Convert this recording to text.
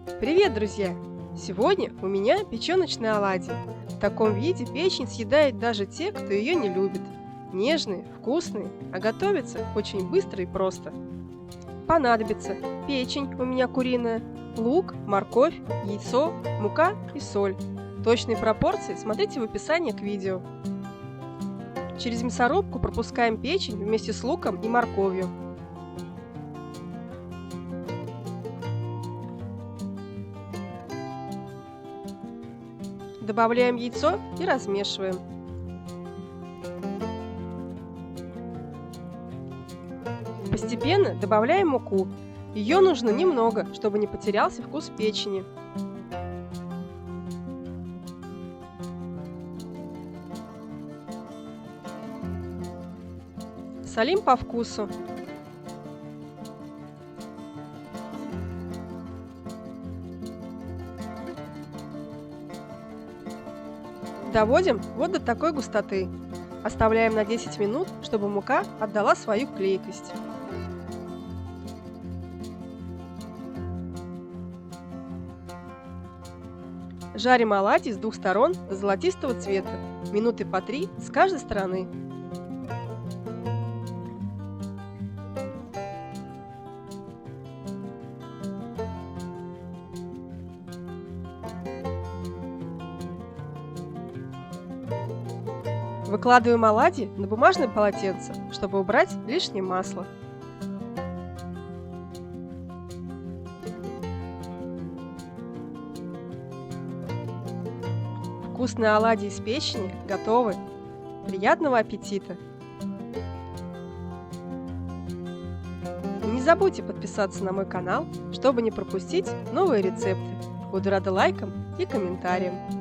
Привет, друзья! Сегодня у меня печеночные оладьи. В таком виде печень съедают даже те, кто ее не любит. Нежные, вкусные, а готовятся очень быстро и просто. Понадобится печень у меня куриная, лук, морковь, яйцо, мука и соль. Точные пропорции смотрите в описании к видео. Через мясорубку пропускаем печень вместе с луком и морковью. Добавляем яйцо и размешиваем. Постепенно добавляем муку. Ее нужно немного, чтобы не потерялся вкус печени. Солим по вкусу. Доводим вот до такой густоты. Оставляем на 10 минут, чтобы мука отдала свою клейкость. Жарим оладьи с двух сторон до золотистого цвета, минуты по 3 с каждой стороны. Выкладываем оладьи на бумажное полотенце, чтобы убрать лишнее масло. Вкусные оладьи из печени готовы. Приятного аппетита! Не забудьте подписаться на мой канал, чтобы не пропустить новые рецепты. Буду рада лайкам и комментариям.